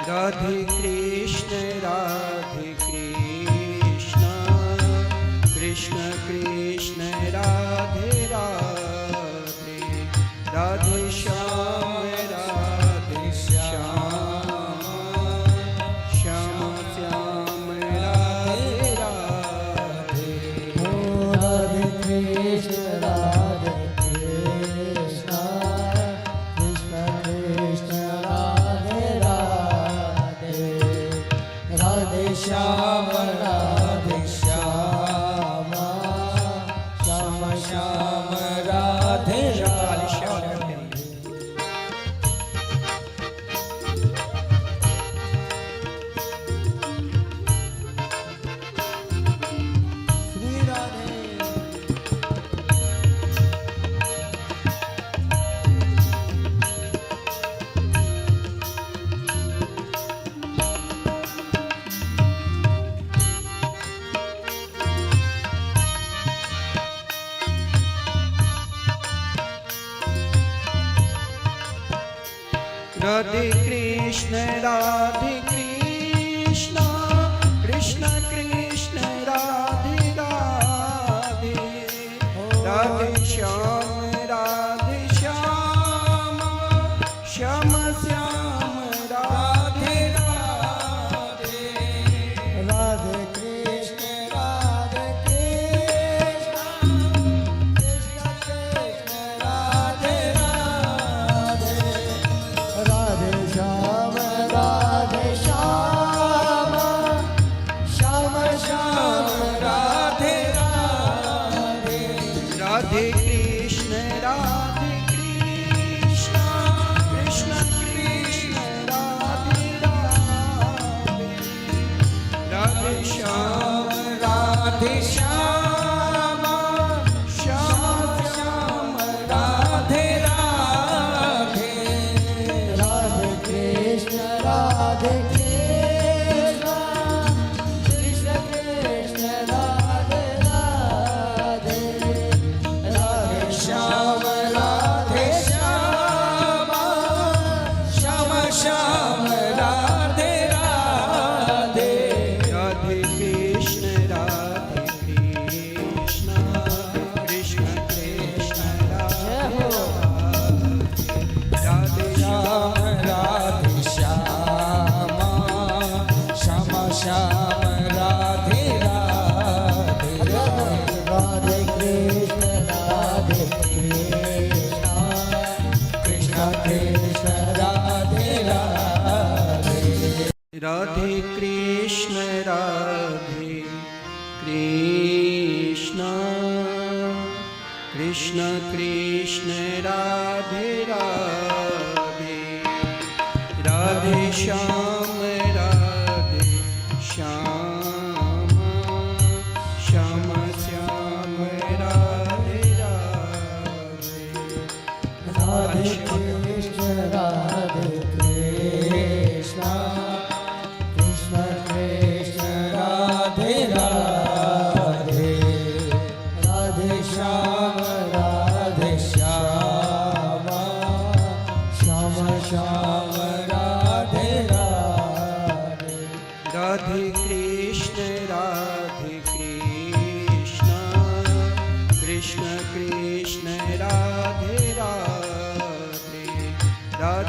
Radhe Krishna, Radhe Krishna, Krishna Krishna, Radhe Radhe, Radhe Shyam, Radhe Shyam, Shyam Shyam, Radhe Radhe, Radhe Krishna, Radhe Krishna, Krishna Krishna, Radhe Radhe, Radhe Shyam, Radhe Shyam, Shyam Shyam, Radhe Radhe, Radhe Krishna, Radhe Krishna, Krishna Krishna, Radhe Radhe, Radhe Shyam, Radhe Shyam, Shyam Shyam, Radhe Radhe, Radhe Krishna, Radhe Krishna, Krishna Krishna, Radhe Radhe, Radhe Shyam, Radhe Shyam, Shyam Shyam, Radhe Radhe, Radhe Krishna, Radhe Krishna, Krishna Krishna, Radhe Radhe, Radhe Shyam, Radhe Shyam, Shyam Shyam, Radhe Radhe, Radhe Krishna, Radhe Krishna, Krishna Krishna, Radhe Radhe, Radhe Krishna, Radhe Krishna, Krishna Krishna, Radhe Radhe, Radhe Shyam, Radhe Shyam, Shyam Shyam, Radhe Radhe, Radhe Krishna, Radhe Krishna, Krishna Krishna, Radhe Radhe, Radhe Shyam, Radhe Shyam, Shyam Shyam, Radhe Radhe, Radhe Krishna, Radhe Krishna, Krishna Krishna, Radhe Radhe, Radhe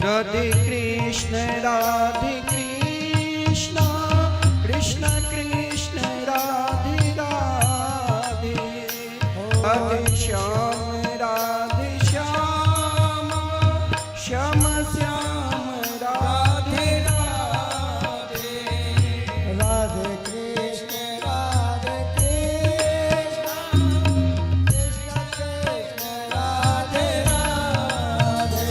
Radhe Krishna Krishna Krishna Radhe Radhe Radhe Shyam Shyam Shyam Radhe Radhe Radhe Krishna Krishna Krishna Radhe Radhe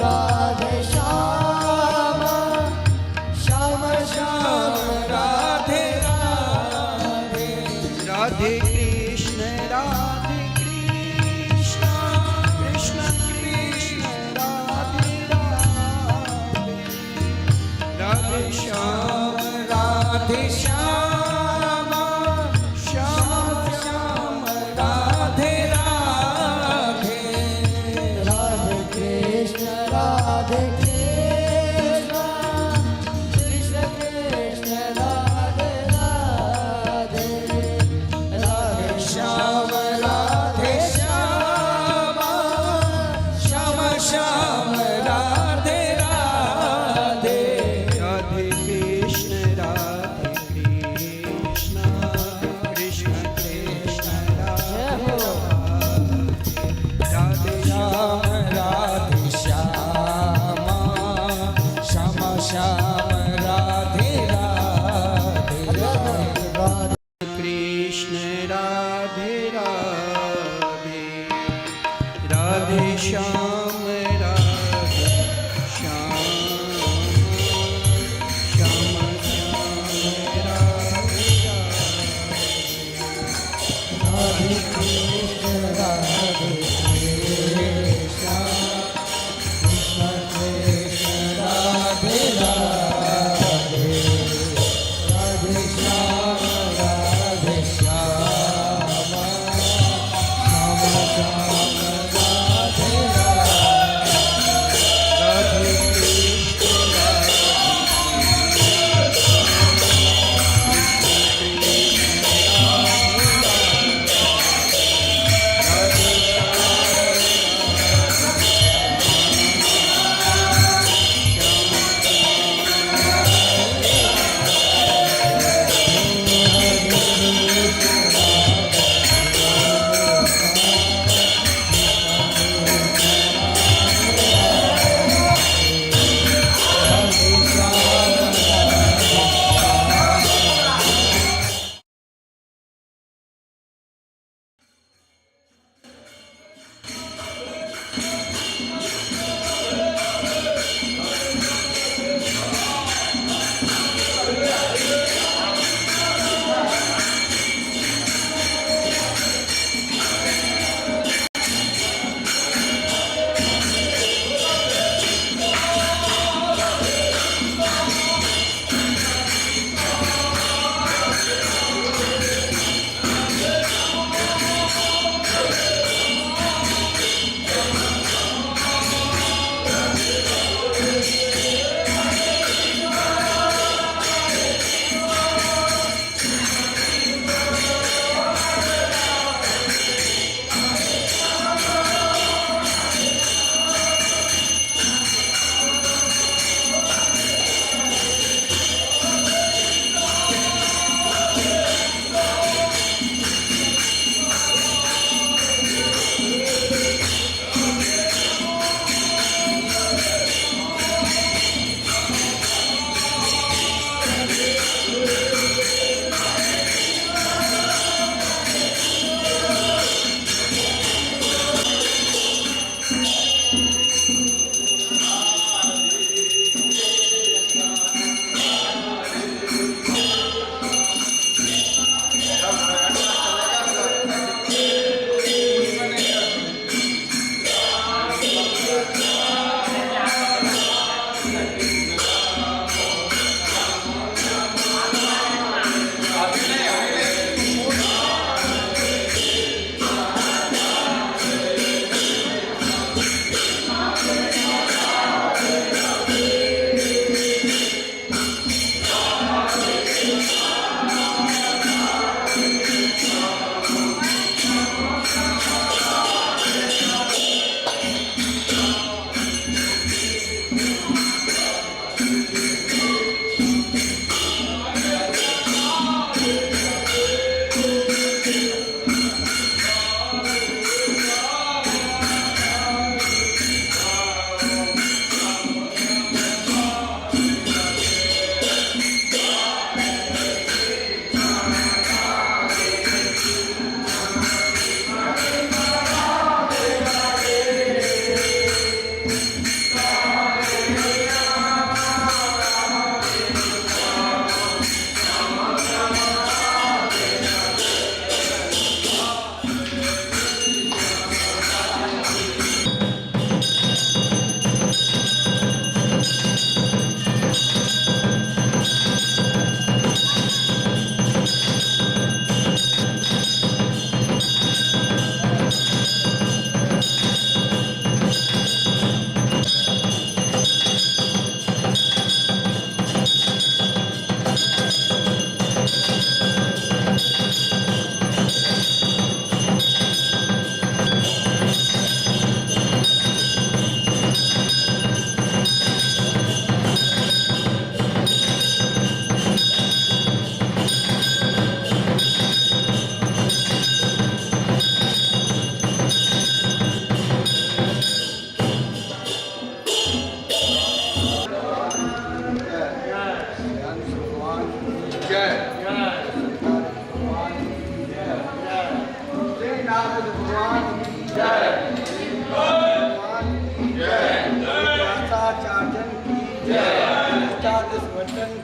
Radhe Shyam Shyam Shyam Radhe Radhe Radhe Krishna Krishna Krishna Radhe Radhe Radhe Shyam Shyam Shyam Radhe Radhe Radhe Krishna Krishna Krishna Radhe Radhe Radhe Shyam Shyam Shyam Radhe Radhe Radhe Krishna Krishna Krishna Radhe Radhe Shyam Radhe Shyam Shyam Shyam Radhe Radhe Radhe Krishna Radhe Radhe Radhe Shyam Shyam Shyam Radhe Radhe Krishna Radhe Krishna Krishna Krishna Radhe Radhe Radhe Shyam Shyam Shyam Shyam Radhe Radhe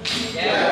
Jai